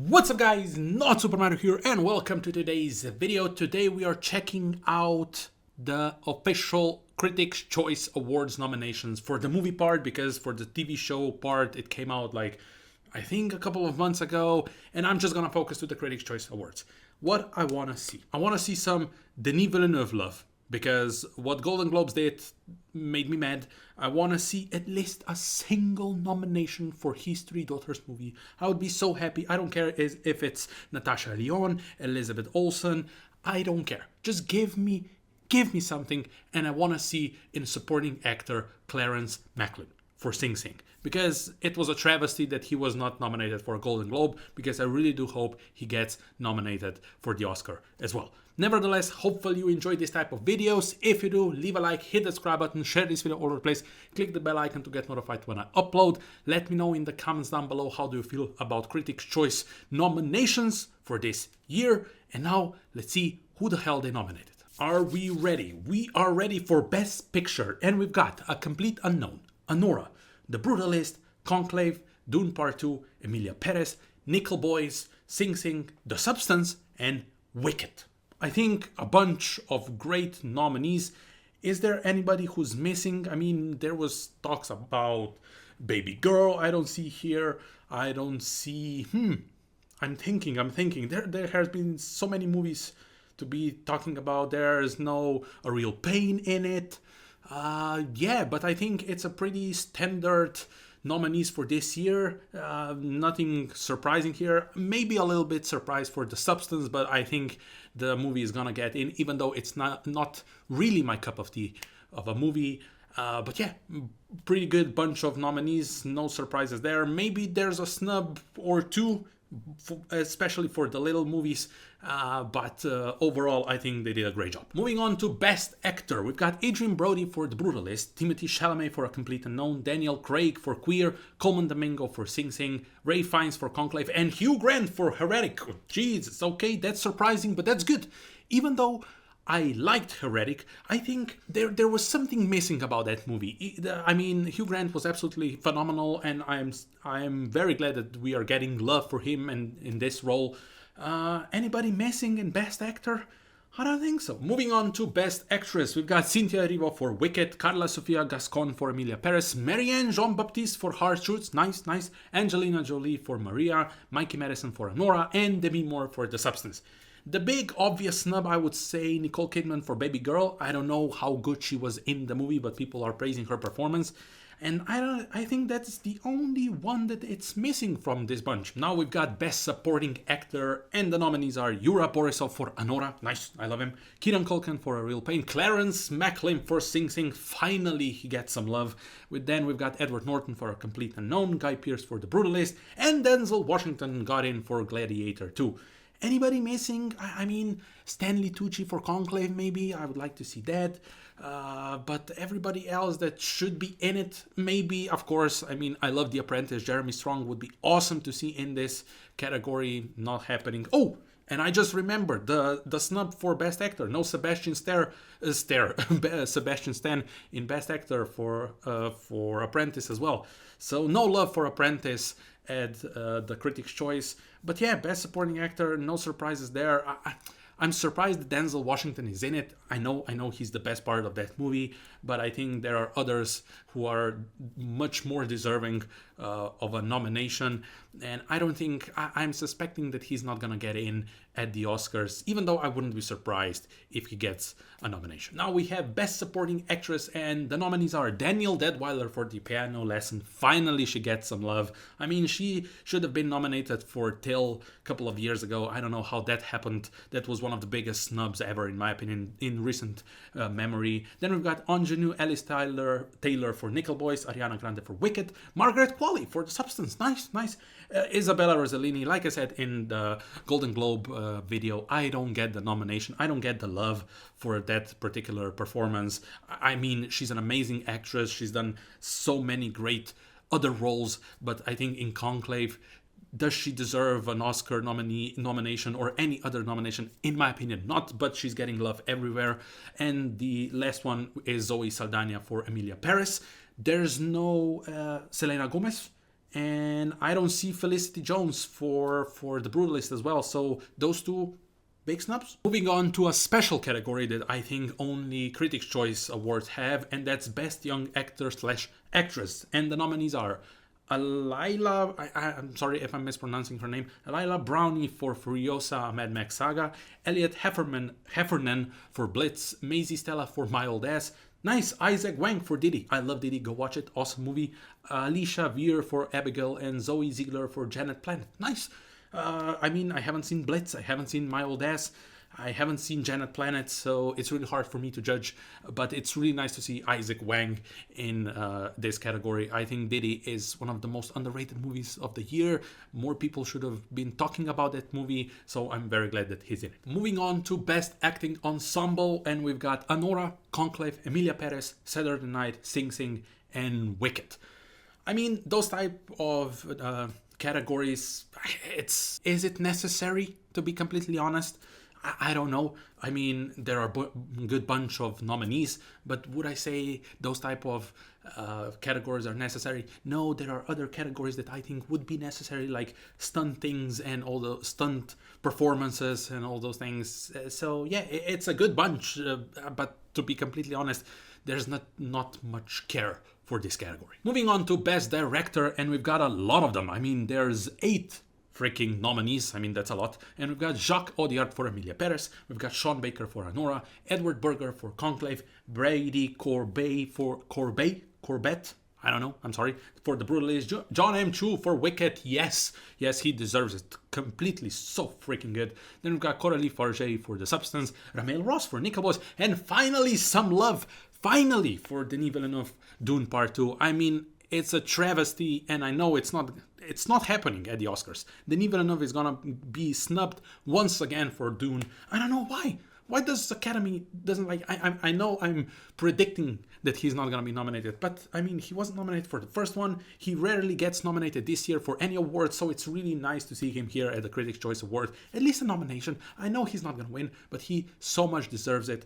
What's up guys, not Super Mario here and welcome to today's video. Today we are checking out the official Critics' Choice Awards nominations for the movie part, because for the TV show part it came out like I think a couple of months ago, and I'm just gonna focus to the Critics' Choice Awards. What I wanna see some Denis Villeneuve love, because what Golden Globes did made me mad. I want to see at least a single nomination for his Three Daughters movie. I would be so happy. I don't care if it's Natasha Lyonne, Elizabeth Olsen. I don't care. Just give me something. And I want to see in supporting actor Clarence Macklin for Sing Sing, because it was a travesty that he was not nominated for a Golden Globe, because I really do hope he gets nominated for the Oscar as well. Nevertheless, hopefully you enjoy this type of videos. If you do, leave a like, hit the subscribe button, share this video all over the place, click the bell icon to get notified when I upload. Let me know in the comments down below how do you feel about Critics' Choice nominations for this year. And now let's see who the hell they nominated. Are we ready? We are ready for Best Picture, and we've got A Complete Unknown, Anora, The Brutalist, Conclave, Dune Part 2, Emilia Perez, Nickel Boys, Sing Sing, The Substance, and Wicked. I think a bunch of great nominees. Is there anybody who's missing? I mean, there was talks about Baby Girl. I don't see here. I don't see. I'm thinking. There has been so many movies to be talking about. There's no A Real Pain in it. Yeah, but I think it's a pretty standard nominees for this year. Nothing surprising here. Maybe a little bit surprised for The Substance, but I think the movie is gonna get in, even though it's not really my cup of tea of a movie. But yeah, pretty good bunch of nominees. No surprises there. Maybe there's a snub or two, especially for the little movies, but overall I think they did a great job. Moving on to Best Actor, we've got Adrien Brody for The Brutalist, Timothée Chalamet for A Complete Unknown, Daniel Craig for Queer, Coleman Domingo for Sing Sing, Ray Fiennes for Conclave, and Hugh Grant for Heretic. Jeez, okay, that's surprising, but that's good. Even though I liked Heretic, I think there was something missing about that movie. I mean, Hugh Grant was absolutely phenomenal, and I'm very glad that we are getting love for him and in this role. Anybody missing in Best Actor? I don't think so. Moving on to Best Actress, we've got Cynthia Erivo for Wicked, Carla Sofia Gascon for Emilia Perez, Marianne Jean-Baptiste for Hard Truths, nice, Angelina Jolie for Maria, Mikey Madison for Anora, and Demi Moore for The Substance. The big obvious snub, I would say Nicole Kidman for Baby Girl. I don't know how good she was in the movie, but people are praising her performance. And I think that's the only one that it's missing from this bunch. Now we've got Best Supporting Actor, and the nominees are Yura Borisov for Anora, nice, I love him, Kieran Culkin for A Real Pain, Clarence Macklin for Sing Sing, finally he gets some love. Then we've got Edward Norton for A Complete Unknown, Guy Pearce for The Brutalist, and Denzel Washington got in for Gladiator 2. Anybody missing? I mean, Stanley Tucci for Conclave, maybe. I would like to see that. But everybody else that should be in it, maybe, of course. I mean, I love The Apprentice. Jeremy Strong would be awesome to see in this category. Not happening. Oh, and I just remembered the snub for Best Actor. No Sebastian Sebastian Stan in Best Actor for Apprentice as well. So no love for Apprentice at the Critics' Choice. But yeah, Best Supporting Actor, no surprises there. I'm surprised that Denzel Washington is in it. I know he's the best part of that movie, but I think there are others who are much more deserving of a nomination. And I don't think, I'm suspecting that he's not gonna get in at the Oscars, even though I wouldn't be surprised if he gets a nomination. Now we have Best Supporting Actress, and the nominees are Danielle Deadwyler for The Piano Lesson. Finally she gets some love. I mean, she should have been nominated for Till a couple of years ago. I don't know how that happened. That was one of the biggest snubs ever, in my opinion, in recent memory. Then we've got Ingenue Alice Taylor for Nickel Boys, Ariana Grande for Wicked, Margaret Qualley for The Substance, nice. Isabella Rossellini, like I said in the Golden Globe video, I don't get the nomination. I don't get the love for that particular performance. I mean, she's an amazing actress. She's done so many great other roles, but I think in Conclave, does she deserve an Oscar nomination or any other nomination? In my opinion, not, but she's getting love everywhere. And the last one is Zoe Saldana for Emilia Perez. There's no Selena Gomez and I don't see Felicity Jones for The Brutalist as well. So those two big snubs. Moving on to a special category that I think only Critics' Choice Awards have, and that's Best Young Actor slash Actress. And the nominees are I'm sorry if I'm mispronouncing her name, Lila Brownie for Furiosa, a Mad Max Saga, Elliot Heffernan for Blitz, Maisie Stella for My Old Ass, nice, Isaac Wang for Diddy. I love Diddy, go watch it, awesome movie. Alicia Veer for Abigail, and Zoe Ziegler for Janet Planet. Nice. I mean, I haven't seen Blitz, I haven't seen My Old Ass, I haven't seen Janet Planet, so it's really hard for me to judge, but it's really nice to see Isaac Wang in this category. I think Diddy is one of the most underrated movies of the year. More people should have been talking about that movie, so I'm very glad that he's in it. Moving on to Best Acting Ensemble, and we've got Anora, Conclave, Emilia Perez, Saturday Night, Sing Sing, and Wicked. I mean, those type of categories, is it necessary, to be completely honest? I don't know. I mean, there are a good bunch of nominees, but would I say those type of categories are necessary? No, there are other categories that I think would be necessary, like stunt things and all the stunt performances and all those things. So yeah, it's a good bunch, but to be completely honest, there's not much care for this category. Moving on to Best Director, and we've got a lot of them. I mean, there's 8 freaking nominees. I mean, that's a lot. And we've got Jacques Audiard for Emilia Perez. We've got Sean Baker for Anora, Edward Berger for Conclave, Brady Corbet for Corbett. I don't know. I'm sorry. For The Brutalist, John M. Chu for Wicked. Yes, he deserves it completely. So freaking good. Then we've got Coralie Farge for The Substance, Ramel Ross for Nickel Boys, and finally some love. Finally for Denis Villeneuve, Dune Part 2. I mean, it's a travesty, and I know it's not happening at the Oscars. Denis Villeneuve is gonna be snubbed once again for Dune. I don't know why. Why does Academy doesn't like? I know I'm predicting that he's not gonna be nominated, but I mean, he wasn't nominated for the first one. He rarely gets nominated this year for any award, so it's really nice to see him here at the Critics' Choice Award. At least a nomination. I know he's not gonna win, but he so much deserves it.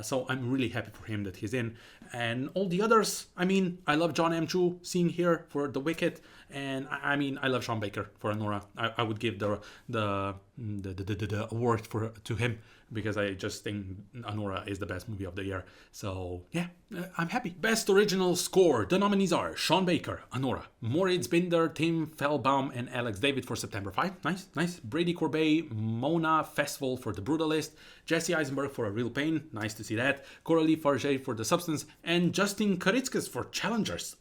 So I'm really happy for him that he's in. And all the others, I mean, I love John M. Chu seeing here for The Wicked, and I mean, I love Sean Baker for Anora. I would give the award to him, because I just think Anora is the best movie of the year. So yeah, I'm happy. Best Original Score. The nominees are Sean Baker, Anora, Moritz Binder, Tim Fellbaum, and Alex David for September 5. Nice. Brady Corbet, Mona Festival for The Brutalist, Jesse Eisenberg for A Real Pain. Nice to see that. Coralie Farge for The Substance, and Justin Karitzkis for Challengers.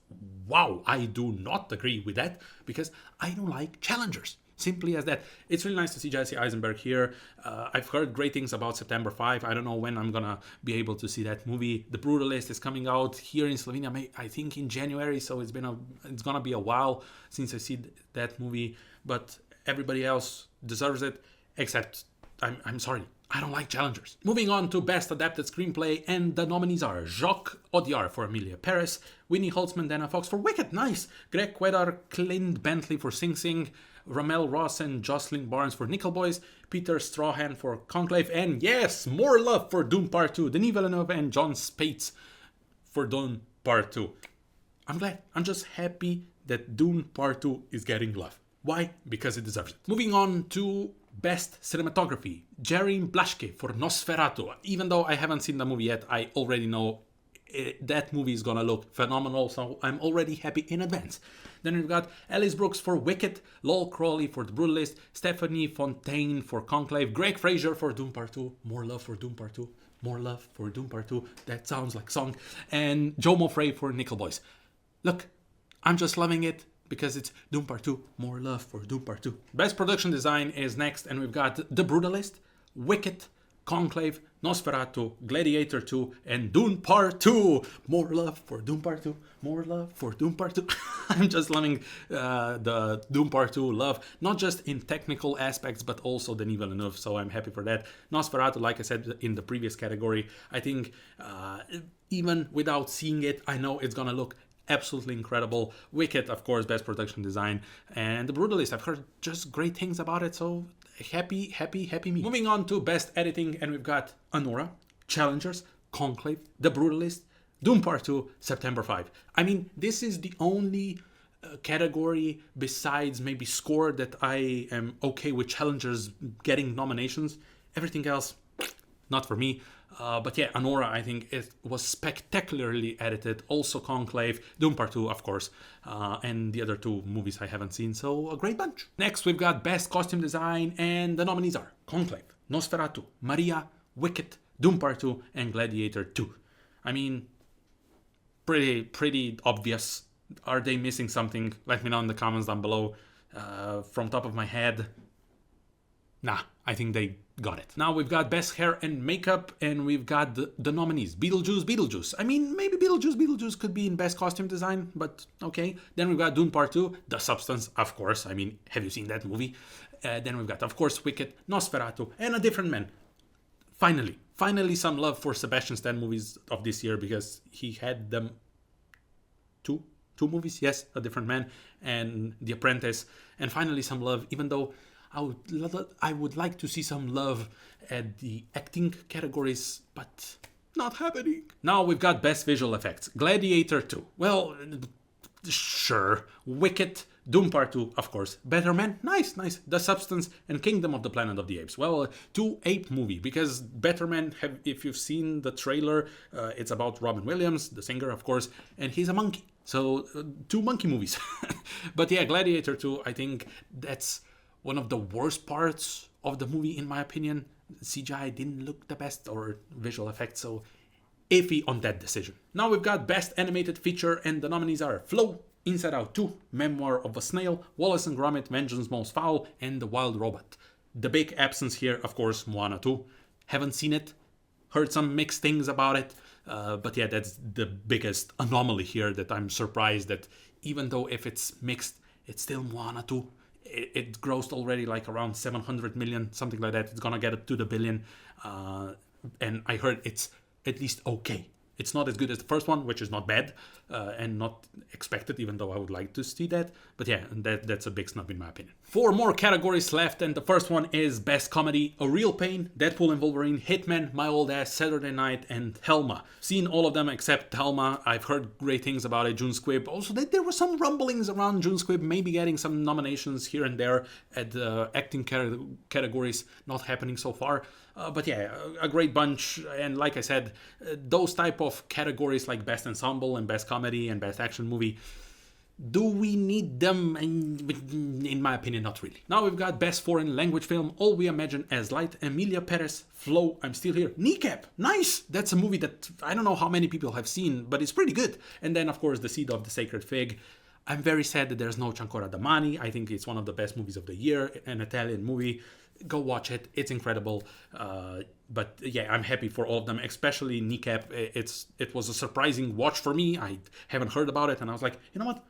Wow, I do not agree with that, because I don't like Challengers. Simple as that. It's really nice to see Jesse Eisenberg here. I've heard great things about September 5. I don't know when I'm gonna be able to see that movie. The Brutalist is coming out here in Slovenia, I think in January, so it's gonna be a while since I see that movie. But everybody else deserves it, except I'm sorry, I don't like Challengers. Moving on to Best Adapted Screenplay, and the nominees are Jacques Audiard for Emilia Perez, Winnie Holtzman, Dana Fox for Wicked, nice, Greg Quedar, Clint Bentley for Sing Sing, Ramel Ross and Jocelyn Barnes for Nickel Boys, Peter Strahan for Conclave, and yes, more love for Dune Part 2, Denis Villeneuve and John Spates for Dune Part 2. I'm glad. I'm just happy that Dune Part 2 is getting love. Why? Because it deserves it. Moving on to Best Cinematography, Jerry Blaschke for Nosferatu. Even though I haven't seen the movie yet, I already know that movie is gonna look phenomenal, so I'm already happy in advance. Then we've got Alice Brooks for Wicked, Lowell Crawley for The Brutalist, Stephanie Fontaine for Conclave, Greg Fraser for Dune Part 2, more love for Dune Part 2, more love for Dune Part 2, that sounds like a song, and Joe Moffrey for Nickel Boys. Look, I'm just loving it because it's Dune Part 2, more love for Dune Part 2. Best Production Design is next, and we've got The Brutalist, Wicked, Conclave, Nosferatu, Gladiator 2, and Dune Part 2. More love for Dune Part 2. More love for Dune Part 2. I'm just loving the Dune Part 2 love, not just in technical aspects, but also Denis Villeneuve, so I'm happy for that. Nosferatu, like I said in the previous category, I think even without seeing it, I know it's gonna look absolutely incredible. Wicked, of course, Best Production Design, and The Brutalist, I've heard just great things about it, so happy me. Moving on to Best Editing, and we've got Anora, Challengers, Conclave, The Brutalist, Dune Part 2, September 5. I mean, this is the only category besides maybe score that I am okay with challengers getting nominations. Everything else, not for me. But yeah, Anora, I think it was spectacularly edited. Also Conclave, Dune Part 2, of course, and the other two movies I haven't seen, so a great bunch. Next, we've got Best Costume Design, and the nominees are Conclave, Nosferatu, Maria, Wicked, Dune Part 2, and Gladiator 2. I mean, pretty obvious. Are they missing something? Let me know in the comments down below. From top of my head, nah, I think they got it. Now we've got Best Hair and Makeup, and we've got the nominees. Beetlejuice. I mean, maybe Beetlejuice could be in Best Costume Design, but okay. Then we've got Dune Part 2, The Substance, of course. I mean, have you seen that movie? Then we've got, of course, Wicked, Nosferatu, and A Different Man. Finally some love for Sebastian Stan movies of this year, because he had them two movies, yes, A Different Man and The Apprentice, and finally some love, even though I would like to see some love at the acting categories, but not happening. Now we've got Best Visual Effects. Gladiator 2. Well, sure. Wicked, Doom Part 2, of course. Better Man, nice. The Substance, and Kingdom of the Planet of the Apes. Well, two ape movie, because Better Man, if you've seen the trailer, it's about Robin Williams, the singer, of course, and he's a monkey. So, two monkey movies. But yeah, Gladiator 2, I think that's one of the worst parts of the movie, in my opinion. CGI didn't look the best, or visual effects, so iffy on that decision. Now we've got Best Animated Feature, and the nominees are Flow, Inside Out 2, Memoir of a Snail, Wallace and Gromit, Vengeance Most Foul, and The Wild Robot. The big absence here, of course, Moana 2. Haven't seen it, heard some mixed things about it, but yeah, that's the biggest anomaly here, that I'm surprised that even though if it's mixed, it's still Moana 2. It grossed already like around 700 million, something like that. It's gonna get it to the billion, and I heard it's at least okay. It's not as good as the first one, which is not bad, and not expected, even though I would like to see that. But yeah, that's a big snub in my opinion. 4 more categories left, and the first one is Best Comedy: A Real Pain, Deadpool and Wolverine, Hitman, My Old Ass, Saturday Night, and Thelma. Seen all of them except Thelma. I've heard great things about it. June Squibb. Also, there were some rumblings around June Squibb maybe getting some nominations here and there at the acting categories. Not happening so far. But yeah, a great bunch, and like I said, those type of categories like Best Ensemble and Best Comedy and Best Action Movie, do we need them? In my opinion, not really. Now we've got Best Foreign Language Film, All We Imagine as Light, Emilia Perez, Flow, I'm Still Here, Kneecap, nice! That's a movie that I don't know how many people have seen, but it's pretty good. And then of course The Seed of the Sacred Fig. I'm very sad that there's no Ciancora Damani. I think it's one of the best movies of the year, an Italian movie. Go watch it, it's incredible. But yeah, I'm happy for all of them, especially Kneecap. It was a surprising watch for me. I haven't heard about it, and I was like, you know what,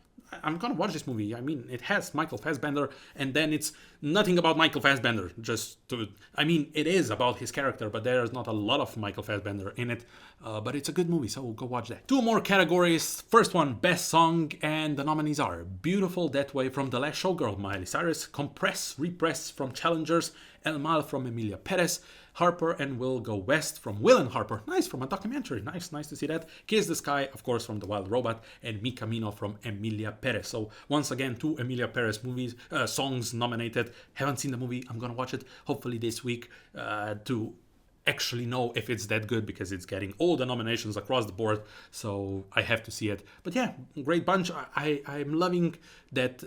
I'm gonna watch this movie. I mean, it has Michael Fassbender, and then it's nothing about Michael Fassbender. It is about his character, but there's not a lot of Michael Fassbender in it. But it's a good movie, so go watch that. 2 more categories. First one, Best Song, and the nominees are Beautiful That Way from The Last Showgirl, Miley Cyrus, Compress, Repress from Challengers, El Mal from Emilia Perez, Harper and Will Go West from Will and Harper, nice, from a documentary, nice to see that. Kiss the Sky, of course, from The Wild Robot, and Mi Camino from Emilia Perez. So once again, 2 Emilia Perez movies, songs nominated. Haven't seen the movie, I'm gonna watch it hopefully this week to actually know if it's that good, because it's getting all the nominations across the board, so I have to see it. But yeah, great bunch. I'm loving that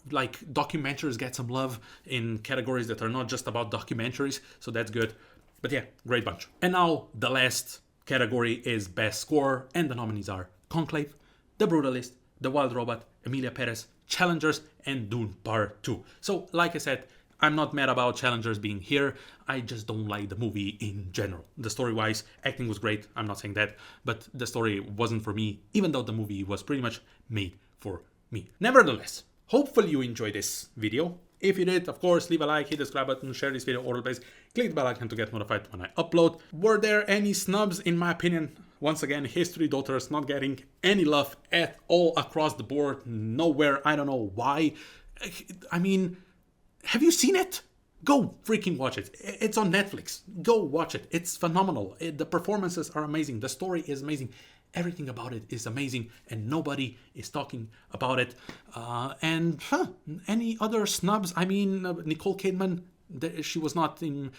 like documentaries get some love in categories that are not just about documentaries, so that's good. But yeah, great bunch. And now the last category is Best Score, and the nominees are Conclave, The Brutalist, The Wild Robot, Emilia Perez, Challengers, and Dune Part 2. So like I said, I'm not mad about Challengers being here, I just don't like the movie in general. The story-wise, acting was great, I'm not saying that, but the story wasn't for me, even though the movie was pretty much made for me. Nevertheless, hopefully you enjoyed this video. If you did, of course, leave a like, hit the subscribe button, share this video all the place, click the bell icon to get notified when I upload. Were there any snubs? In my opinion, once again, History Daughters not getting any love at all across the board, nowhere, I don't know why. I mean, have you seen it? Go freaking watch it. It's on Netflix. Go watch it. It's phenomenal. The performances are amazing. The story is amazing. Everything about it is amazing, and nobody is talking about it. Any other snubs? I mean, Nicole Kidman. She was not in,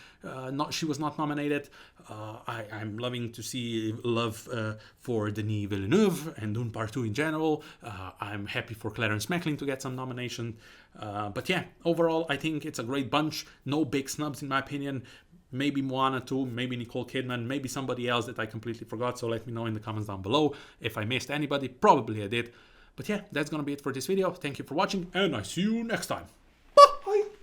she was not nominated. I'm loving to see love for Denis Villeneuve and Dune Part 2 in general. I'm happy for Clarence Macklin to get some nomination. But yeah, overall, I think it's a great bunch. No big snubs in my opinion. Maybe Moana 2, maybe Nicole Kidman, maybe somebody else that I completely forgot. So let me know in the comments down below if I missed anybody. Probably I did. But yeah, that's gonna be it for this video. Thank you for watching, and I see you next time.